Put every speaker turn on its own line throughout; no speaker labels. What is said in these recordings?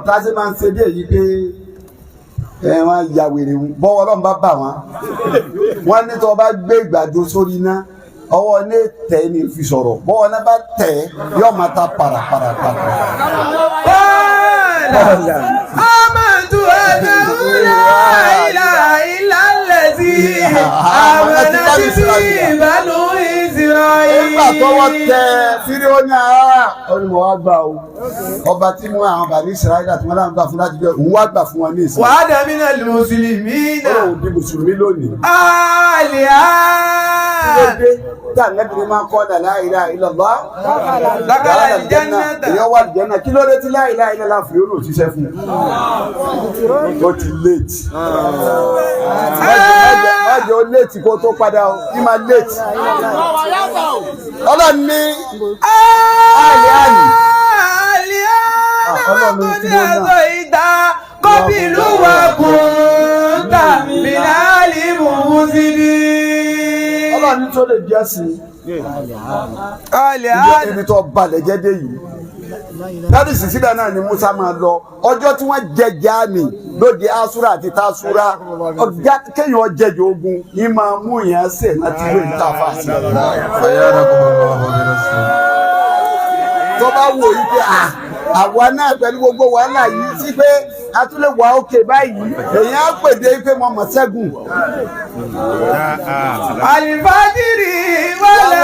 ọ̀tá ṣe máa ń ṣe bí èyí pé wọ́n ya wèrè bọ́wọ́ Ọlọ́run bá bà wọ́n ní tó bá gbé ìgbàdo sórí iná ọwọ́ ní tẹ̀ ní fi sọ̀rọ̀ bọ́wọ́ náà bá tẹ̀ yóò máa ta parapara.
Amantu annahu la ilaha illa allazi amanat bihi banu Israil.
Nígbà tọ́wọ́ tẹ Fíráúnà olùmọ̀ wá gbà o ọba tí mú àwọn bàbá Israẹli àti wọn láwọn gbà fún láti jẹ òun wá gbà fún wọn ní ìsìn.
Wàá dàmí náà lè mùsùlùmí náà.
Ó di mùsùlùmí lónìí.
Àlìyá.
Tá nẹ́bìrì máa ń kọ́ ọ̀dà la ilaha illallah.
Lákàlà ìjẹ́nà.
Èèyàn wà ìjẹ́nà kí ló dé tí la ilaha illallah fún yóò ṣiṣẹ́ fún un. Ó ti late. Májè ó late kó tó padà ó kí máa late. Ọlọ́run ní àlìyáàlì.
Ọlọ́run ní ẹ̀sọ́ ìdá kọ́bìlú wà kún tàbí láàlì mùsùlùmí.
Ọlọ́run tó lè jẹ́ sí ibi tó balẹ̀ jẹ́ dé yìí. Láti sísídà náà ni Musa máa lọ ọjọ́ tí wọ́n jẹjẹ àmì lóde asúra àti tasúra ọjà kéèyàn jẹjẹ ogun ní máa mú yẹn ṣe láti lóye tá a fà sí. Tó bá wò yí pé àwa náà pẹ̀lú gbogbo wàhálà yìí sí pé a tún lè wà òkè báyìí èèyàn á pèdé pé mo mọ̀ ṣẹ́gun.
Àlìfájìrì wọlé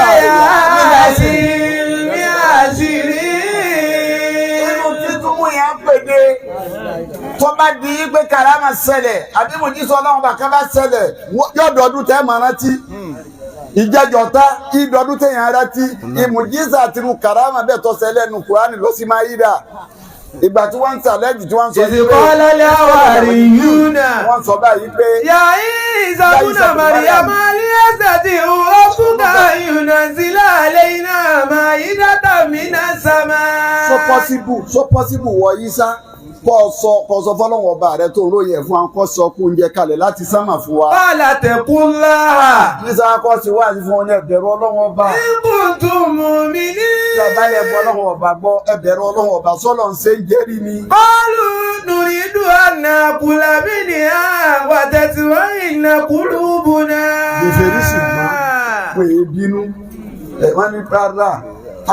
àṣírí àṣírí.
Inú títún mú yẹn á pèdé tó bá di pé karama ṣẹlẹ̀ àbí mo jí sọ Ọlọ́run bàkà bá ṣẹlẹ̀ yóò dọ̀ọ́dún tẹ́ mọ̀ rántí. Ìjẹjọta ìdọ̀dún tẹ̀yàn rántí ìmùjísà àti irú karama bẹ́ẹ̀ tó ṣẹlẹ̀ nù Kùránì ló sì máa yí dà. Ìgbà tí wọ́n ń sàlẹ́jì tí wọ́n ń sọ
ní pé ìsìnkọ́lẹ́lẹ́ àwárí yúnà
wọ́n sọ báyìí pé
yà ìsàkúnà Màríyàmá ní ẹsẹ̀ tí ó kúkà yúnà sílẹ̀ àlẹ́ iná máa yí dátà mí náà sàmà.
so possible wọ Ìsá kọ́ sọ fọ́lọ́wọ́ ọba rẹ tó ń ròyìn fún wa kọ́ sọ kó oúnjẹ kalẹ̀ láti sánmà fún wa.
Bọ́ọ̀lá tẹ̀kún láà.
Ìsá kọ́ sí wá sí fún ọ ní ẹ̀bẹ̀rù Ọlọ́run ọba.
Ibùdó mú mi ní.
Ìjọba ilẹ̀ ẹ̀bọ̀ Ọlọ́run ọba gbọ́ ẹ̀bẹ̀rù Ọlọ́run ọba sọ́lọ́ ń ṣe ń jẹ́rìí ni.
Kọ́lù nùrídù ànàkùlà mí ni àwọn àtẹ̀tìwọ́ ìnàkùlù bùnà.
Gbèsèrè sì mọ́ pé bínú wọ́n ní rárá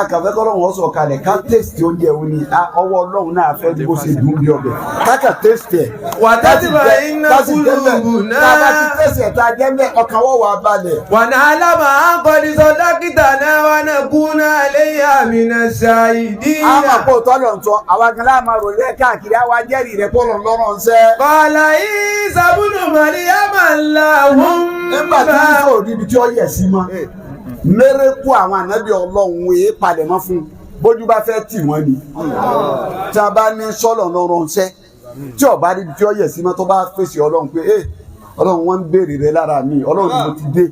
akàfẹ́ kọ́lọ́hún sọ kalẹ̀ ká tẹ́sítì oúnjẹ òun ni ọwọ́ Ọlọ́run náà fẹ́ bó ṣe dùn bí ọbẹ̀ káka tẹ́sítì ẹ̀.
Wà á tẹ̀tìwọ́ ìnàkùlù bùnà.
Tá a bá ti tẹ́sítì ẹ̀ tá a jẹ́ mẹ́ ọkàn wọ́n wà balẹ̀.
Wà á alámà á ń kọ́ni sọ dókítà náà wà náà kú náà lẹ́yìn àmì náà ṣàìdí.
Àmọ́ kó tọ́lọ̀ ń sọ àwa gan láàmà rò lẹ́ káàkiri àwa jẹ́rìí rẹ̀ pọ́lọ̀ lọ́rọ̀ ń sẹ́.
Kọ́lá yìí sábúnù Màríyàmá ńlá wọ́n.
Nígbà tí wọ́n sọ òdibi tí ó yẹ̀ sí mọ́ mẹ́rẹ́kù àwọn ànábì Ọlọ́run wèé palẹ̀mọ́ fún bójú bá fẹ́ tì wọ́n ni. Tí a bá ní sọ́lọ̀ lọ́rọ̀ ń sẹ́ tí ọba rí ibi tí ó yẹ̀ sí mọ́ tó bá fèsì Ọlọ́run pé Ọlọ́run wọ́n ń béèrè rẹ lára mi Ọlọ́run ni mo ti dé.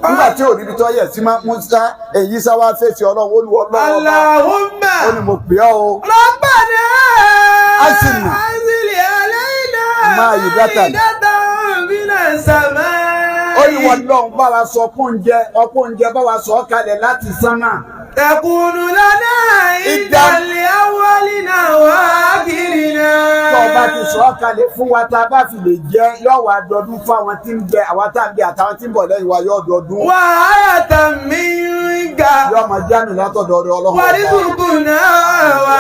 Nígbà tí òrí ibi tí ó yẹ̀ sí mọ́ Musa èyí sá wá fèsì Ọlọ́run ó ní Ọlọ́run ọba ó ní mo pè ọ́ o.
Rabbana
Asìnì máa yí dátà ó ní wọn lọ́hùn bá wa sọ ọkọ̀ oúnjẹ bá wa sọ kalẹ̀ láti sánmà.
Takunu lana ìdálẹ̀ awwalina wa akhirina.
Tó o bá ti sọ kalẹ̀ fún wa tá a bá fi lè jẹ́ yóò wá dọdún fún àwọn tí ń bẹ àwọn tá a bẹ àtàwọn tí ń bọ̀ lẹ́yìn wa yóò dọdún.
Wa ayatan minka.
Yóò máa jáde látọ̀dọ̀ rẹ Ọlọ́run.
Warzuqna wa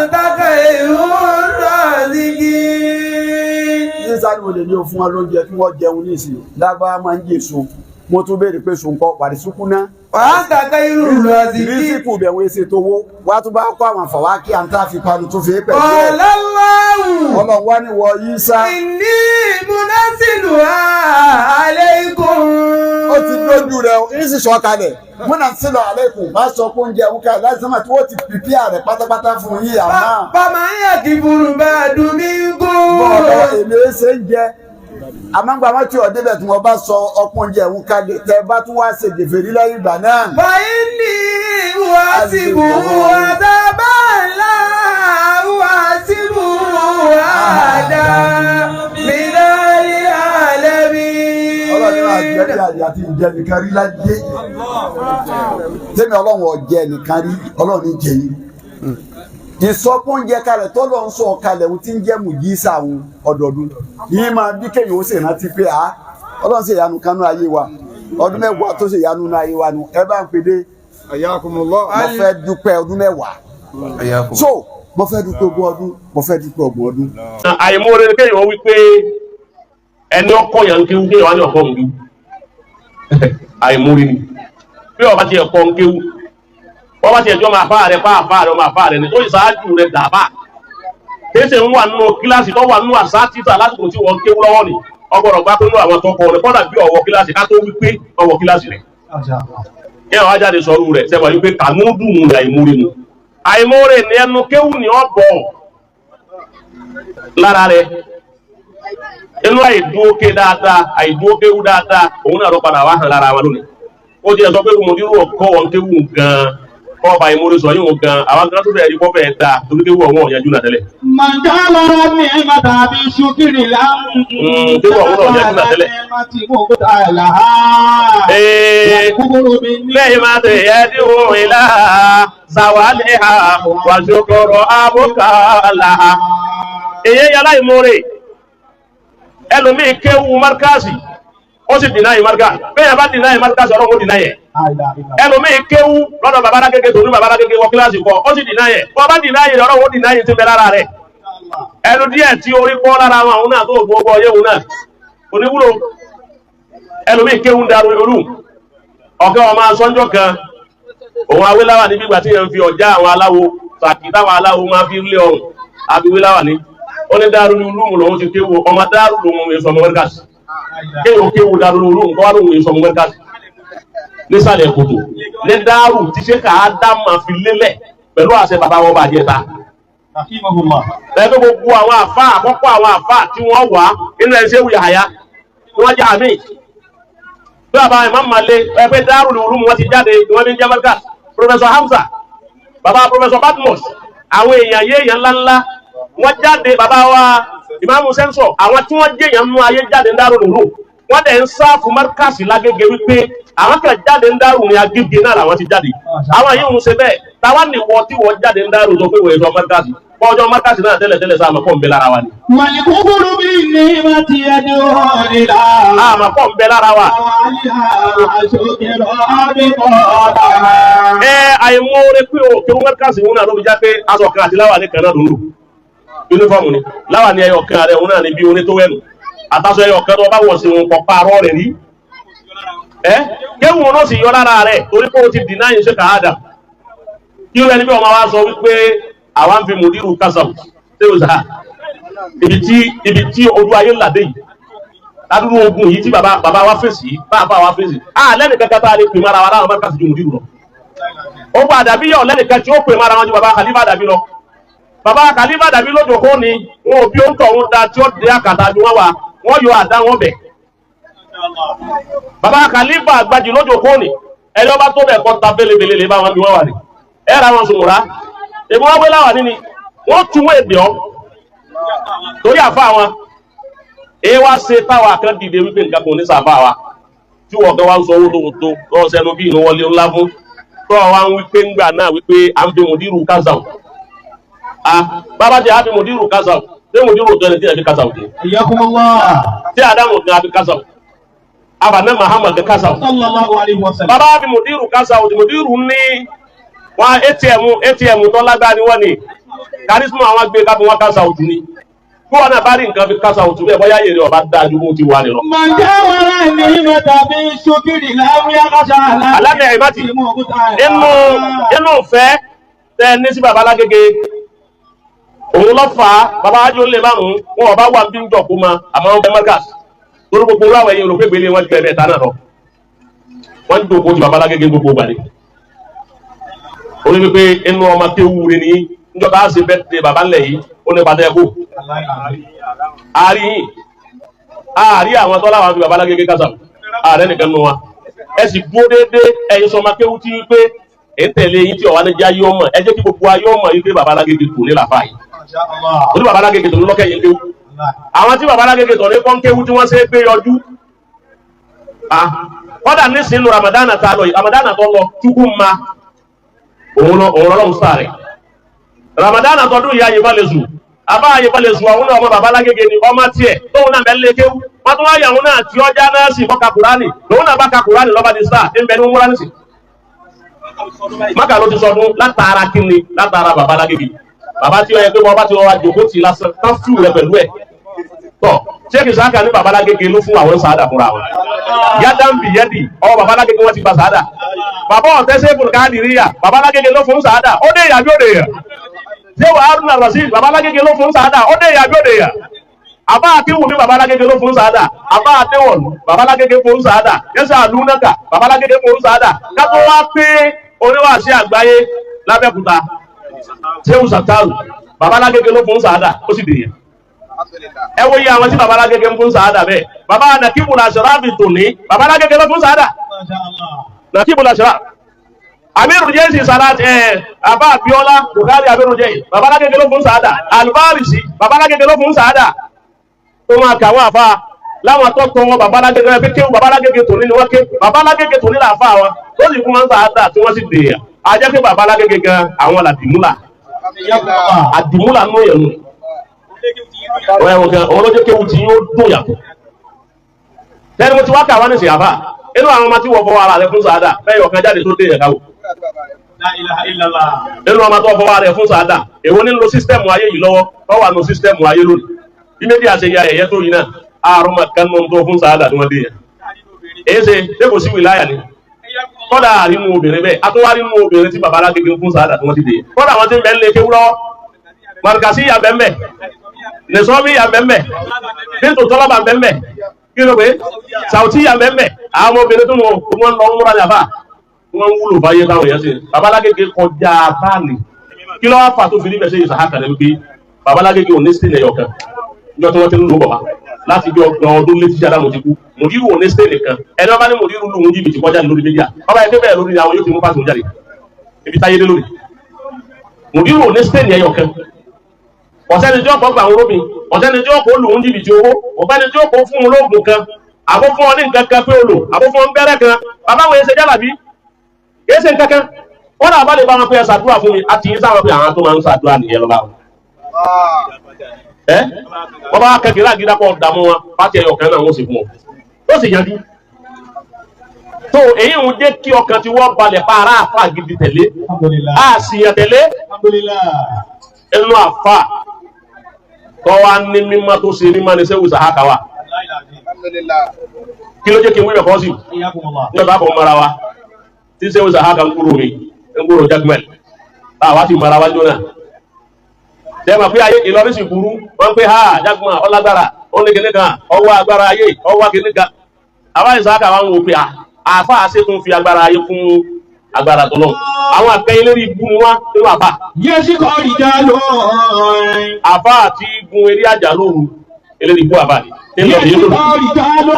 anta khayrur raziqin.
Ní sáré wo lè ní o fún wa lóúnjẹ tí wọ́n jẹun ní ìsìn lágbára máa ń jẹ èso mo tún béèrè pé sùnkọ́ wàrísùkú náà.
Wàá kàkà irú rọ̀sìkì.
Rísíkù bẹ̀ wọ́n ṣe tówó wá tún bá kó àwọn àfàwá kí à ń tá fi panu tó fi pẹ̀lú ẹ̀.
Ọlọ́láhùn.
Ọlọ́run wá ní wọ Ìsá.
Ìní múnásìlù alaykum.
Ó ti dójú rẹ̀ ó ní sì sọ kalẹ̀. Múnásìlù alaykum bá sọ pé oúnjẹ òun ká láti sọ́mà tí wọ́n ti pìpì àrẹ pátápátá fún yín àmọ́.
Bàmá yẹ kí burú bá dùn mí kú.
Bọ́ọ̀lù èmi ṣe ń jẹ. Àmọ́ gba wọn tí ọ̀ débẹ̀ tí wọ́n bá sọ ọpọ́n oúnjẹ òun kalẹ̀ tẹ bá tún wá ṣe gèfèrí lẹ́yìn ìgbà náà.
Báyìí ní wá sí bù àtàbà ńlá wá sí bù àdá mílíọ̀nù àlẹ́bí.
Ọlọ́run àjẹrí àti ìjẹ nìkan rí láyé. Tẹ́mi Ọlọ́run ọ̀jẹ̀ nìkan rí Ọlọ́run jẹ yín. ìsọpọ̀njẹ kalẹ̀ tó lọ ń sọ kalẹ̀ ohun tí ń jẹ́ mùjísà àwọn ọdọọdún yìí máa bí kéèyàn ó sì rántí pé Ọlọ́run ṣe ìyanu kanú ayé wa ọdún mẹ́wàá tó ṣe ìyanu nú ayé wa nu ẹ bá ń pè dé
Ayakumullah.
mo fẹ́ dúpẹ́ ọdún mẹ́wàá so mo fẹ́ dúpẹ́ ogún ọdún mo fẹ́ dúpẹ́ ọgbọ̀n ọdún.
àìmọ̀ọ́rẹ́ ni kéèyàn wí pé ẹni ọkọ yàn ń kéwú kéèyàn wá ní ọkọ ń kéwú àìmọ̀ọ́rẹ́ ni bí ọba ti ẹ̀kọ́ ń kéwú wọ́n bá ti ẹjọ́ máa fà rẹ̀ ọmọ àfà rẹ̀ ni tó ìsáájú rẹ̀ dàbà kéṣe ń wà nínú kíláàsì tó wà nínú àṣà títà lásìkò tí wọ́n kéwú lọ́wọ́ ni ọgbọ̀rọ̀ gbá pé nínú àwọn tó kọ rẹ̀ kọ́dà bí ọwọ́ kíláàsì ká tó wí pé ọwọ́ kíláàsì rẹ̀ kí àwọn ajáde sọ̀rọ̀ rẹ̀ sẹ́wọ̀n wípé kànúdù mu ni àìmọ̀ọ́rẹ́ nu àìmọ̀ọ́rẹ́ ni ẹnu kéwú ni ọ bọ̀ lára rẹ̀ inú àìdúóké dáadáa àìdúókéwú dáadáa òun náà lọ padà wá hàn lára wa lónìí ó ti ẹ̀ sọ pé mòdìrú ọkọ wọn kéwú gan-an ọba ìmúre sọ yíwọn gan àwọn kan tó bẹ̀rẹ̀ rí bọ́bẹ̀ da torí kéwú ọ̀wọ́n ọ̀yẹ́jú náà tẹ́lẹ̀.
màdàlọ́rọ̀ ní màtà bí ṣúkìrì láàmú.
kéwú ọ̀wọ́n ọ̀yẹ́jú náà tẹ́lẹ̀. lẹ́yìn máa tẹ̀ ẹ́ tí ó ìlà sàwálẹ̀ ha wàṣọkọ̀rọ̀ àbúkàlà. èyí yàrá ìmúre ẹlòmíì kéwú márkàsì ó sì dìnnà yìí márkà bẹ́ẹ̀ bá dìnnà yìí márkàsì ọlọ́run ó dìnnà yẹ. ẹlòmíì kéwú lọ́dọ̀ bàbá alágége tó ní bàbá alágége wọ kíláàsì kọ ó sì dìnnà yẹ bọ́ bá dìnnà yẹ ọlọ́run ó dìnnà yẹ ti bẹ lára rẹ̀. ẹnu díẹ̀ tí orí kọ́ lára wọn àwọn náà tó gbogbo ọyẹ́ wọn náà oníwúlò ẹlòmíì kéwú ń darú olú ọ̀kẹ́ wọn máa sọ́njọ́ kan òun awéláwà ní gbígbà tí yẹn fi ọjà àwọn aláwo sàkí táwọn aláwo máa fi lé ọrùn àbíwéláwà ní ó ní dárú ní olúmù lòun ti kéwú ọmọ dárú lòun èso ọmọ mẹ́ríkàsì kéwú kéwú dárú ní olúmù kọ́ wá lòun èso ọmọ mẹ́ríkàsì nísàlẹ̀ kòtò ní dárú tí ṣe kà á dá máa fi lélẹ̀ pẹ̀lú àṣẹ bàbá wọn bàjẹ́ ta. ẹgbẹ́ gbogbo àwọn àfá àkọ́kọ́ àwọn àfá tí wọ́n wà nínú ẹ̀ṣẹ́ wùyà àyà ni wọ́n jẹ́ àmì bí bàbá Imam Male ẹgbẹ́ dárú ní olúmù wọn ti jáde ni wọ́n ní jẹ́ mẹ́ríkà Professor Hamza bàbá Professor Badmus àwọn èèyàn yé èèyàn ńláńlá wọ́n jáde bàbá wa Imam Sensor àwọn tí wọ́n jẹ́ èèyàn nú ayé jáde ń dárú nìlú wọ́n dẹ̀ ń sáàfù márkàsì lágége wípé àwọn kan jáde ń dárú ní agége náà làwọn ti jáde àwọn yìí ń ṣe bẹ́ẹ̀ táwa nìwọ tí wọ́n jáde ń dárú sọ pé wọ́n èso márkàsì ọjọ́ márkàsì náà tẹ́lẹ̀ sáà máa pọ̀ ń bẹ lára wa ni.
màlìkúkúrú bí ní má ti ẹni òrìlà.
a máa pọ̀ ń bẹ lára wa. àìmọ̀ọ́rẹ́ pé o kí wọ́n márkàsì wọn náà ló fi já pé aṣọ kan àti láwà ní kan náà lòlù yunifọ́ọ̀mù ni láwà ní ẹyọ kan rẹ̀ òun náà ní bí oní tó wẹ̀nu àtàṣọ ẹyọ kan tó bá wọ̀ sí wọn kọ̀ pààrọ̀ rẹ̀ rí kéwù wọn náà sì yọ lára rẹ̀ torí pé o ti dì náà yín ṣe kàádà kí ló ẹni bí ọmọ wa sọ wípé àwa ń fi mùdírù kásàm tí ó sà ibi tí ojú ayé làdé yìí ládùúgbò ogun yìí tí bàbá wa fèsì bàbá wa fèsì lẹ́nu kankan tá a lè pè mara wa láwọn márkàsì ju mùdírù lọ ó gba àdàbí yọ lẹ́nu kan tí ó pè mara wọn ju bàbá Khalifa àdàbí lọ bàbá Khalifa àdàbí lójó kó ni wọn ò bí ó ń tọ̀ wọn da tí ó dé àkàtà ju wọn wa wọn yọ àdá wọn bẹ̀ bàbá Khalifa àgbàjì lójó kó ni ẹni ọba tó bẹ̀ kọ́ ta belebele lè bá wọn bí wọn wà ní ẹ ra wọn sùnmùrà èmi wọn gbé láwà níní wọn tún wọn èdè ọ torí àfa wọn èyí wá ṣe táwa kan dìde wípé nǹkan kan ní sàfà wa tí wọn kan wá ń sọ owó lóhun tó lọ sẹnu bí ìlú wọlé ńlá fún tó wá ń wípé ńgbà náà wípé à ń fi mùdírù kásà bàbá jẹ àfi mùdírù kásà tí mùdírù tó ẹni tí ẹ fi kásà òkè tí Adamu gan àfi kásà abànẹ́ Muhammad kásà bàbá àfi mùdírù kásà òkè mùdírù ní wọn ATM tó lágbára ni wọn ni kárísímù àwọn gbé káfí wọn kásá òtún ni kí wọn náà bá rí nǹkan fi kásá òtún bẹ́ẹ̀ bóyá yèrè ọba dájú mú ti wà nínú.
màjá wàrà ní mẹ́ta bí ṣókìrì láwùjá kásá
alága ẹ̀ mọ́tì inú ìfẹ́ tẹ ní sí baba alágége òun lọ fà á baba ájú lè márùn wọn ọba wà bí ń jọ kó ma àmọ́ wọn bẹ mọ́kàs lórí gbogbo ráwọ̀ ẹ̀yìn olùgbégbélé wọn ju ẹ̀mẹ́ta náà lọ wọn ń dòkó ju baba alágége gbogbo gbàdé orí wípé inú ọmọ kéwú rẹ ní njọba á ṣe bẹ́ẹ̀ bàbá ńlẹ̀ yìí ó ní bàtà ẹ̀kú àárí àwọn tọ́lá àwọn fi bàbá alágége kásá ààrẹ nìkan nù wa ẹ sì dúró déédéé ẹ̀yin sọmọ kéwú tí wípé ẹ̀ ń tẹ̀lé yín tí ọ̀wá ní jẹ́ ayé ọmọ ẹ jẹ́ kí gbogbo ayé ọmọ yìí pé bàbá alágége kò ní làfà yìí orí bàbá alágége tó ní lọ́kẹ́ yìí kéwú àwọn tí bàbá alágége tó ní kọ́ kéwú tí wọ́n ṣe é gbé yọjú kọ́dà ní sínú Ramadana tá lọ Ramadana tó lọ túkú ma òun lọ́rùn sáré Ramadan àtọ́dún ìyá yìí bá lè sùn àbá yìí bá lè sùn àwọn ọmọ bàbá lágége ni ọmọ tiẹ̀ tóun náà bẹ́ẹ̀ lé kéwú wọ́n tún wá yà wọn náà tí ọjà náà sì bọ́ ka Kùránì lòun náà bá ka Kùránì lọ́ba di sáà ń bẹ ní múra nísì. Mákà ló ti sọdún látara kíni látara bàbá lágége bàbá tí ó yẹ pé wọ́n bá ti wọ́n wá jòkó tì lásán tán fún rẹ pẹ̀lú ẹ̀ tọ́ ṣéèkì sáàkà ní bàbá lágége ló fún àwọn sàádà fúnra wọn yádá ń bì yẹ́dì ọwọ́ bàbá lágége wọ́n ti gba sàádà bàbá ọ̀tẹ́sẹ̀ bùrùkádì ríyà bàbá lágége ló fún sàádà ó dé ìyá bí ó dé yà ṣé wàá Haruna Rasheed bàbá lágége ló fún sàádà ó dé ìyá bí ó dé yà àbá Akínwùmí bàbá lágége ló fún sàádà àbá Adéwọ̀lú bàbá lágége fún sàádà yẹsẹ àlùnáka bàbá lágége fún sàádà kátó wá pé oníwàásí àgbáyé lábẹ́kúta ṣéwù sàtàlù bàbá lágége ló fún sàádà ó sì dè yà ẹ wo iye àwọn tí bàbá lágége ń fún sàádà bẹ́ẹ̀ bàbá Nàkíbù Làṣàráfì tòní bàbá lágége ló fún sàádà Nàkíbù Làṣàráfì Amiru Jesi Salat Abba Abiola Buhari Amiru Jesi bàbá lágége ló fún sàádà Albarisi bàbá lágége ló fún sàádà tó máa kà wọ́n àfa láwọn atọ́tọ́ wọn bàbá lágége ẹ fi kéwù bàbá lágége tòní ni wọ́n ké bàbá lágége tòní là fà wọn tó sì fún wọn sàádà tí wọ́n sì dè yà ajẹ́ pé bàbá lágége gan àwọn làdìmúlà àdìmúlà nù yẹn nù ọ̀rọ̀ lójó kéwù tí yóò dùn yàtọ̀ tẹ́lẹ̀ mo ti wá kà wá ní ìsìyàfà inú àwọn ọmọ tí wọ́n fọwọ́ ara rẹ̀ fún sàádà bẹ́ẹ̀ ọ̀kan jáde tó dé yẹn káwò inú ọmọ tó fọwọ́ ara rẹ̀ fún sàádà èwo ní lo sísítẹ́mù ayé yìí lọ́wọ́ tó wà nù sísítẹ́mù ayé lónìí bí méjì àṣeyà ẹ̀yẹ tó yìí náà àrùn màkàn nù tó fún sàádà tí wọ́n dé yẹn èyí ṣe ṣé kò sí wìláyà ni kọ́dà àrínú obìnrin bẹ́ẹ̀ atúwárí nù obìnrin tí bàbá alágége fún sàádà tí wọ́n ti dé yẹn kọ́dà wọn ti bẹ́ẹ̀ lé kéwúrọ́ màrìkàsí yà bẹ́ẹ̀ mẹ́ nìsọ́bí yà bẹ́ẹ̀ bíntù tọ́lọ́bà bẹ́ẹ̀ kí ló pé sàùtí yà bẹ́ẹ̀ àwọn obìnrin tó wọ́n lọ múra yàfà wọ́n ń wúlò báyé táwọn èèyàn ṣe babalágége kọjá báàlì kí ló wá fà tó fi níbẹ̀ ṣe ìsàhákà rẹ̀ wípé babalágége ò ní stéèlì ẹ̀yọ̀ kan níjọ́ tí wọ́n ti ń lò bàbá láti bí ọgbọ̀n ọdún létí jáde àwọn ti kú mòdìrú ò ní stéèlì kan ẹni wọ́n bá ní mòdìrú lù ń jìbìtì kọjá lórí méjì ọba ẹgbẹ́ bẹ́ẹ̀ lórí àwọn yóò ti mú pàṣẹ jáde ibi táyé dé lórí mòdìrú ò ní stéèlì ẹ̀yọ̀ kan ọ̀sẹ́ni tí ó kọ́ gbà wọ́n ọ̀sẹ́ni tí ó kọ́ lù ń jìbìtì owó ọ̀gbẹ́ni tí ó kọ́ fún un lóògùn kan àbó fún ọ ní nǹkan kan pé o lò àbó fún ọ ń bẹ́rẹ̀ kan bàbá wọn ẹsẹ̀ jálàbí ẹsẹ̀ nǹkan kan wọ́n náà bá lè bá wọn pé ẹ ṣàdúrà fún mi àti yín sáwọn pé àwọn tó máa ń ṣàdúrà nìyẹn lọ́la wọn. wọ́n bá kẹ́kẹ́ láàgídá pọ̀ dààmú wọn pàtí ẹyọ kan náà wọ́n sì fún ọ ó sì yanjú. tó èyí ń jẹ́ kí ọkàn tí wọ́n balẹ̀ pa ara àfa gidi tẹ̀lé àṣìyàn tẹ̀lé ẹnu àfa tó wá ní mímọ́ tó ṣe mímọ́ ní sẹ́wù sàhákà wa kí ló jẹ́ kí n wí bẹ̀kọ́ sí ní ọ̀dọ́ àbọ̀ mara wa tí sẹ́wù sàhákà ń kúrò mi ń kúrò jagmel táwa ti mara wa jóná tẹ́mà pé ayé Ìlọrin sì burú wọ́n pé ha jagmel ọlágbára ó ní kíní kan ọwọ́ agbára ayé ọwọ́ kíní kan àbáyé sàhákà wa ń wò pé àfa àṣetún fi agbára ayé fún agbára tó lọ́wọ́ àwọn akẹ́yìn lórí ibú ni wọ́n nínú àbá.
Yẹ́sí kọ́ ìjà lọ.
Àbá àti gun eré àjà lóru eléyìí ibú àbá ni.
Yẹ́sí kọ́ ìjà lọ.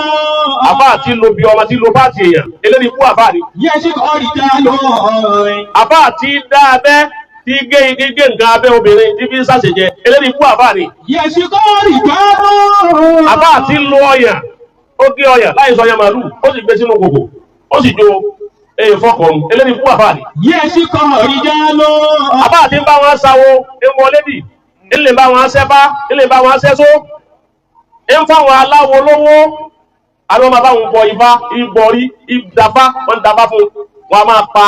Àbá àti lo bí ọmọ tí lo bá ti èèyàn eléyìí ibú àbá ni.
Yẹ́sí kọ́ ìjà lọ.
Àbá àti dá abẹ́ tí gé nǹkan abẹ́ obìnrin tí fi ń ṣàṣejẹ eléyìí ibú àbá ni.
Yẹ́sí kọ́ ìjà lọ.
Àbá àti lo ọyàn ó gé ọyàn láì sọ ọyàn màlúù ó sì gbé sínú kòkò ó sì jó fọkàn eléyìí fún àbá ni.
Yẹ́sí kọ́ ìjà lọ.
Àbá àti ń bá wọn sáwó ewu ọlẹ́dì ilé bá wọn sẹ́fá ilé bá wọn sẹ́só ń fáwọn aláwo lówó àwọn ọmọ bá wọn bọ ifá ìbọrí ìdáfá wọn dáfá fún wọn a máa pa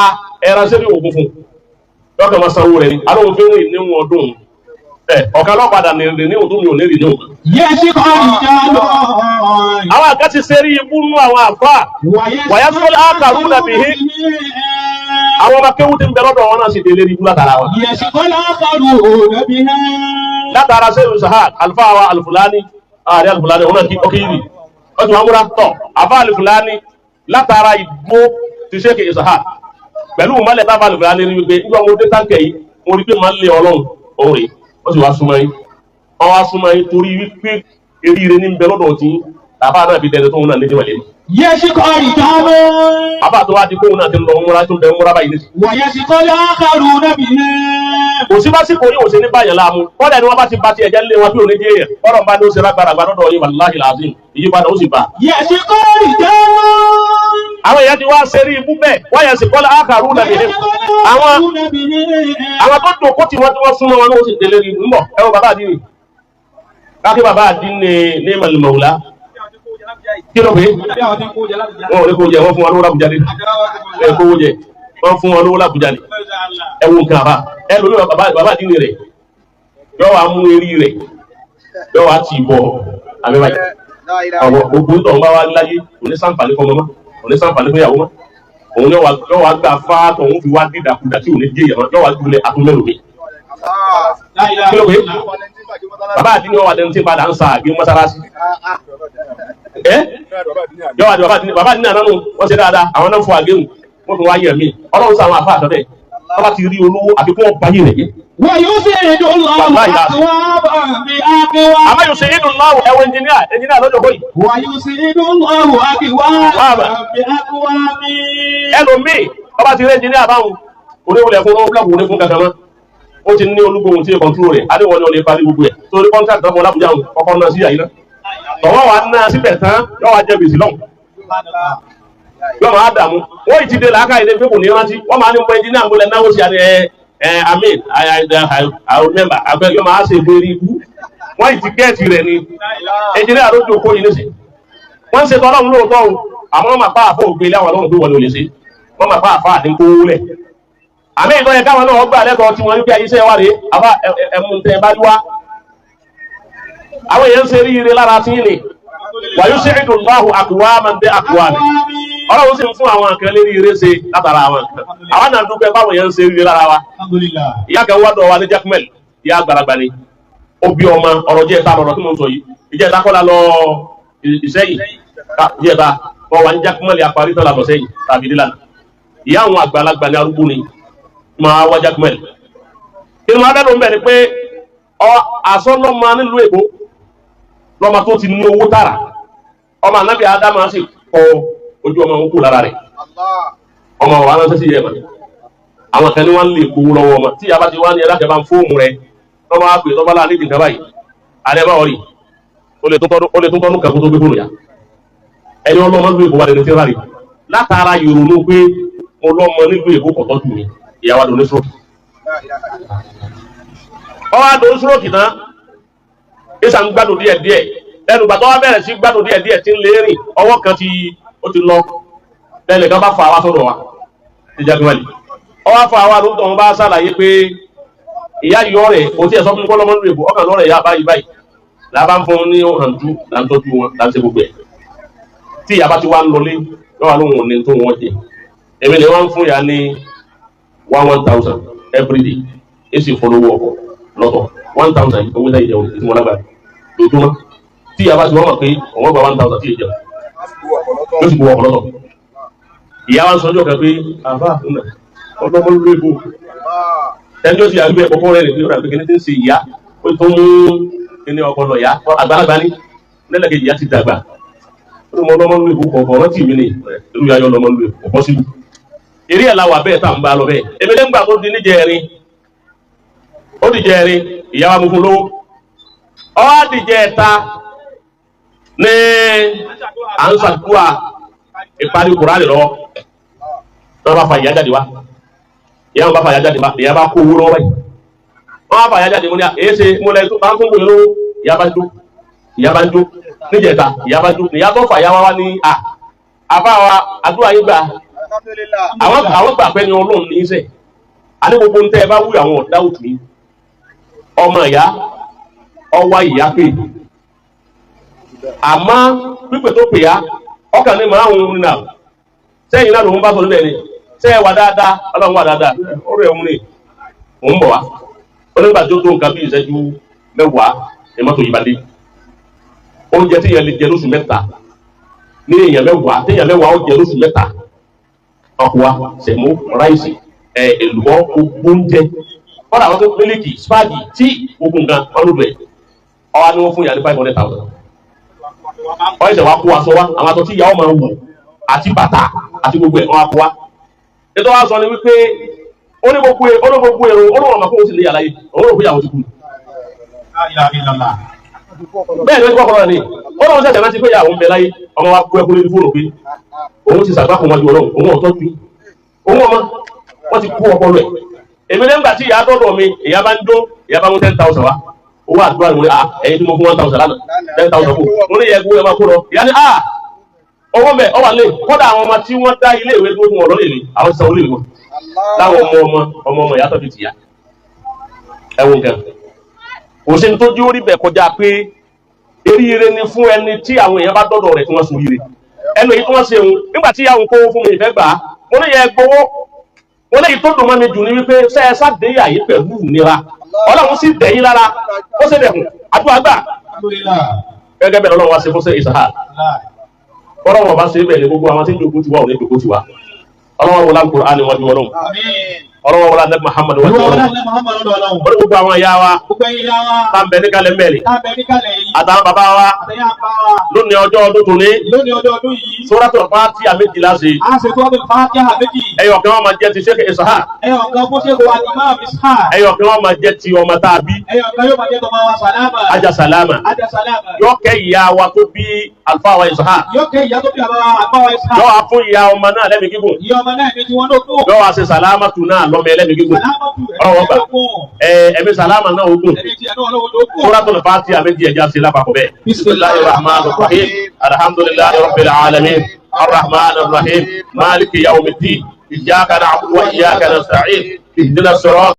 ẹran sẹ́rí òkú fún lọ́kàn máa sanwó rẹ̀ ni alóhùn fi ń rìn níwọ̀n ọdún ọ̀kan lọ́padà ní ọdún mi ò ní rìn níwọ̀n.
Yẹ́sí kọ́ ìjà lọ.
Àwọn àká ti ṣe rí ibú nú àwọn àfà wàyà tó lè ákàrú nàbì hí àwọn ọmọ kéwú ti ń bẹ lọ́dọ̀ wọn náà sì délé ibú látara wọn.
Yẹ́sí kọ́ lákàrú nàbì hí.
Látara sẹ́yìn sahad alfa wa alfulani ààrẹ alfulani wọn náà kí ọkì yìí ọtún wọn múra tọ àfa alfulani látara ìgbó ti ṣe kì í sahad pẹ̀lú mọ́lẹ̀ tá a fa alfulani rí wípé nígbà wọn dé táǹkẹ̀ yìí wọn rí pé máa ń lé ọlọ́run òun rè ó sì wá súnmọ́ yín wọ́n wá súnmọ́ yín torí wípé eríire ní bẹ lọ́dọ̀ tí bàbá náà fi dẹni tóun náà ní ìwẹ̀lẹ́.
Yẹ́sí kọ́ ìjà lọ.
Bàbá tó wá di kóun náà ti lọ múra tó ń bẹ múra báyìí nísì.
Wọ̀yẹ́sí kọ́ lákàrú nàbì hí.
Kò sí básìkò yóò ṣe ní báyàn láàmú kọ́dà ni wọ́n bá ti bá ti ẹ̀jẹ̀ lé wọn bí òní jẹ́ yẹn ọ̀rọ̀ bá ní ó ṣe lágbára àgbà lọ́dọ̀ yín wàláhì làásìm ìyípadà ó sì bá.
Yẹ́sí kọ́ ìjà lọ.
àwọn èèyàn ti wá sẹ́rí ibú bẹ́ẹ̀ wọ́n yẹn sì kọ́lá ákàrú nàbì ní àwọn tó dòkó tí wọ́n súnmọ́ wọn ló sì délé rí mbọ̀ ẹwọ bàbá àdínì káàkiri bàbá àdínì ní màlúmọ̀ọ́lá kí ló pé wọn ò ní kó jẹ wọ́n fún wọn lówó lábùjáde ẹ̀ kówó jẹ wọ́n fún wọn lówó lábùjáde ẹwọ nǹkan àbá ẹ lórí bàbá àdínì rẹ̀ yọ wá mú eré rẹ̀ yọ wá tì bọ̀ àbẹ́bàjẹ́ ọ̀bọ̀ ogun tó ń bá wá láyé kò ní sàǹfààní fún ọmọ mọ́ kò ní sàǹfààní fún ìyàwó mọ́ òun yóò wá gbà fá tòun fi wá dídàkudà tí ò ní jẹ́ ìyàwó yóò wá dúlẹ̀ àtúnmẹ́rù mi. kí ló pé bàbá àti ní ọwọ́ àdéhùn tí padà ń sa àgbé mọ́sálásí. yóò wá di bàbá àti ní àná nù wọ́n ṣe dáadáa àwọn náà fọ àgéhùn wọ́n tún wá yẹ̀ mí ọlọ́run sọ àwọn àfa àtọ́tẹ̀ bàbá ti rí olówó àfikún ọ̀báyé rẹ̀ yé.
ويفيد الله أكوابا بأكواب.
àmọ́ yóò ṣe inú láwù ẹ̀wọ̀ ẹnjìníà lọ́jọ́ bóyì.
ويفيد الله أكوابا بأكواب.
ẹlòmíì ọba ti rí ẹnjìníà báwọn oníwòlẹ̀ fún wọn búlọ̀kù ní fún kankan mọ́ ó ti ní olúgbòhùn tí ó kọ̀ntúrò rẹ̀ adéwọ̀n ní ọ̀lẹ́ parí gbogbo ẹ̀ torí kọ́ńtàkì tó mọ lábújá òun kọ́kọ́ náà sí àyíná tọ̀wọ́ wa ná síbẹ̀ tán yọ wá jẹ gbèsè lọ́hùn yọ máa dààmú wọ́n ì ti dé làákà ilé pé kò ní rántí wọ́n máa ní mọ ẹnjìníà ń gbọ́lẹ̀ náwó sí àdé amin I remember abeg yọ máa ṣe ìbéèrè ikú wọ́n ì ti gẹ́ẹ̀tì rẹ̀ ni ẹnjìníà ló jókòó yìí nísì wọ́n ń ṣe tọ́lọ́run lóòótọ́ o àmọ́ wọ́n máa pa àfọ ògbélé àwọn ọlọ́run tó wọlé olè ṣe wọ́n máa pa àfọ àdínkù lẹ̀ àmì ìtọ́ yẹ káwọn náà gbà lẹ́kọ̀ọ́ tí wọ́n ní bí ayé iṣẹ́ wà rèé àbá ẹ̀mú tẹ bá wá àwọn èèyàn ń ṣe ríire lára tí ní wàyú sí ìdùnláhù àkùwá máa ń bẹ àkùwá mi ọlọ́run sì ń fún àwọn nǹkan lérí ire ṣe látara àwọn nǹkan àwọn náà dúpẹ́ báwọn èèyàn ń ṣe ríire lára wa ìyá kan wá dọ̀ wa ní Jaqmal ìyá àgbàlagbà ni ó bí ọmọ ọ̀rọ̀ jẹ́ ẹ̀ta lọ́rọ̀ tí mo ń sọ yìí ìjẹ́ ẹ̀ta kọ́lá lọ Ìṣẹ́yìn jẹ́ ẹ̀ta wọ́n wà ní Jaqmal àparí tán làbọ̀ sẹ́yìn tàbí nílànà ìyá àwọn àgbàlagbà ní arúgbó ni máa wá Jaqmal kí ni máa bẹ́ẹ̀ ló ń bẹ̀ ni pé àsọ́lọ́mọ nílùú Èkó lọ́mọ tó ti ní owó tààrà ọmọ anábì Ádámù sì kọ ojú ọmọ òun kù lára rẹ̀ ọmọ wa ránṣẹ́ sí yẹ̀mọ̀ àwọn kan ní wọ́n lè kó lọ́wọ́ ọmọ tí yàrá ti wá ní ẹlẹ́kẹ̀ẹ́ bá ń fóòmù rẹ̀ lọ́mọ wa pè lọ́mọ láàrin ìdìkan báyìí alẹ́ bá wọ̀rì ó lè tún tọ́nu kẹ́kọ̀ọ́ tó gbé fóònù yá ẹni ọlọ́mọ nílùú Èkó wà lẹ́nu tí ó rárẹ̀ látara ìrònú pé mo lọ́mọ nílùú Èkó kọ̀ tọ́jú mi ìyàwó àdó ní stroke ọwọ́ àdó ní stroke tán ìsà ń gbádùn díẹ̀díẹ̀ ẹnu gbàtọ́ wá bẹ̀rẹ̀ sí gbádùn díẹ̀díẹ̀ tí ń lè rìn ọwọ́ kan ó ti lọ lẹ́nì kan bá fa àwa sọ́dọ̀ wa ní Jaqmal ọwọ́ fa àwa ló ń tọ́ wọn bá ṣàlàyé pé ìyá yọ rẹ̀ kò tí ẹ̀ sọ fún kọ́lọ́mọ́ nínú èbò ọkàn lọ́rẹ̀ ìyá báyìí báyìí làbá ń fún ní hàntú là ń tọ́jú wọn là ń ṣe gbogbo ẹ̀ tí ìyá bá ti wá ń lọlé lọ́wọ́ lóhùn ní tó wọ́n jẹ èmi ni wọ́n ń fún ìyá ní 1,000 every day èsì ìfọlọ́wọ́ ọkọ̀ lọ́tọ̀ 1,000 owó sáyé jẹun tí wọ́n lágbàá lójúmọ́ tí ìyá bá ti wọ́n mọ̀ pé òun gba 1,000 tí ì jẹun yóò sì bu ọkọ̀ lọ́tọ̀ ìyá wa ń sọ ọjọ́ kan pé àbá àfúnà ọlọ́mọ ló lébo ẹjọ́ sì àgbẹ̀ ọkọ̀ rẹ̀ nìkan rẹ̀ pé kí ní ti ń ṣe ìyá ó tó mú kíní ọpọlọ ìyá àgbàlagbà ní lẹ́lẹ́kejì ìyá ti dàgbà ó mọ ọlọ́mọ ló lébo kọ̀ọ̀kan rántí mi ní ìlú ayọ̀ ọlọ́mọ ló lébo ọ̀pọ̀ síbu eré ẹ̀ làwà bẹ́ẹ̀ tá à ń bá lọ bẹ́ẹ̀ èmi lẹ́ngbà tó di níjẹ̀rin ó dìjẹ̀rin ìyá wa mú fún lówó ọwọ́ àdìjẹ́ ẹ̀ta ní à ń ṣàdúrà ìparí Kùránì lọ́wọ́ wọ́n bá fa ìyá jáde wá ìyá wọn bá fa ìyá jáde wá ìyá bá kó owó lọ́wọ́ báyìí wọ́n bá fa ìyá jáde mo ní èyí ṣe mo lẹ tó bá ń fún gbòòrò ìyá bá ń jó níjẹ̀ta ìyá bá ń jó ìyá tó fà ìyá wa ní àbá wa àdúrà yín gbà àwọn gbà pé ní Ọlọ́run ní í sẹ̀ àní gbogbo ń tẹ́ ẹ bá wú àwọn ọ̀dá òtún yìí ọmọ ìyá ọwá ìyá pè àmọ́ pípè tó pè á ọkàn ní màá ń rìn náà sẹ́yìn náà lòun bá sọ nílẹ̀ ni sẹ́yìn wà dáadáa Ọlọ́run wà dáadáa ó rẹ̀ òun ni òun bọ̀ wá onígbà tó tó nǹkan bí ìṣẹ́jú mẹ́wàá ní mọ́tò yìí bá dé oúnjẹ tí èèyàn lè jẹ lóṣù mẹ́ta ní èèyàn mẹ́wàá tí èèyàn mẹ́wàá ó jẹ lóṣù mẹ́ta ọkùnwa sẹ̀mó ráìsì èlùbọ́ oúnjẹ wọ́n àwọn tó mílíkì spáàgì tí gbogbo nǹkan ọlọ́dún ẹ̀ ọwá ni wọ́n fún ìyá ní 500,000 wọ́n ṣẹ̀ wá kó aṣọ wá àwọn aṣọ tí ìyá ọmọ wù àti bàtà àti gbogbo ẹ̀ wọ́n á kó wá ètò wa sọ ni wípé ó ní gbogbo èrò olóòrùn ọmọ kó o sì lè yàrá yìí òun rò pé ìyàwó ti kú bẹ́ẹ̀ ni wọ́n ti kọ́kọ́ rẹ̀ ni ó lọ́wọ́ sẹ̀sẹ̀ rántí pé ìyàwó ń bẹ láyé ọmọ wa kú ẹkú lórí fóònù pé òun ti sàgbà fún wọn ju Ọlọ́run òun ọ̀tọ́ ju òun ọmọ wọ́n ti kú ọpọlọ ẹ̀ èmi lẹ́gbàá tí ìyá dọ́dọ̀ mi ìyá bá ń dún ìyá bá mú 10,000 wá owó àdúrà ni mo ní ẹ̀yin tí mo fún 1,000 lánàá 10,000 kù mo ní yẹ gbówó ẹ máa kó lọ ìyá ni owó mẹ ọwà lè kọ́dà àwọn ọmọ tí wọ́n dá ilé ìwé tó fún ọ̀rọ̀ lè ní àwọn ti sanwó lè wọn láwọn ọmọ ìyàtọ̀ fi tìyà ẹ̀wọ̀n gan kò sí ní tó jí orí bẹ̀ kọjá pé eríire ni fún ẹni tí àwọn èèyàn bá dọ́dọ̀ rẹ̀ tí wọ́n sun ire ẹnu èyí tí wọ́n ṣe òun nígbà tí àwọn kówó fún mi ìfẹ́ gbà á mo ní yẹ gbowó mo léyìí tó dùn mọ́ mi jù ní wípé sẹ́ẹ̀sá dé àyè pẹ̀lú ìnira Ọlọ́run sì dẹ̀yìn lára ó sì dẹ̀kùn àdúrà gbà gẹ́gẹ́ bẹ́ẹ̀ Ọlọ́run wá ṣe fún sẹ́ ìsàhà Ọlọ́run ọba ṣe bẹ́ẹ̀ ni gbogbo àwọn tí ń jogún ti wá òní jogún ti wá Ọlọ́run wọlá Al-Qur'ani wájú Ọlọ́run Ọlọ́run wọlá Ànábì Muhammad wájú Ọlọ́run wọ́n gbogbo àwọn ìyá wa tá ń bẹ ní kalẹ̀ mẹ́rin àtàwọn bàbá wa lónìí ọjọ́ ọdún tó ní Suratul Fatiha méjìlá ṣe ẹyọ kan wọ́n máa jẹ́ ti Sheikh Ishaq ẹyọ kan wọ́n máa jẹ́ ti ọmọ tá a bí Ajá Salama yóò kẹ́ ìyá wa tó bí Alfa wa Ishaq yóò wá fún ìyá ọmọ náà lẹ́mìí gígùn yóò wá ṣe Salamatu náà lọ́mọ ẹlẹ́mìí gígùn ọwọ́ gbà ẹ̀mí Salama náà ogun Suratul Fatiha méjì ẹja sí lápapọ̀ bẹ́ẹ̀ bismillahir rahmanir rahim alhamdulillahi rabbil alamin arrahmanir rahim maliki yawmiddin iyyaka na'budu wa iyyaka nasta'in ihdinas sirata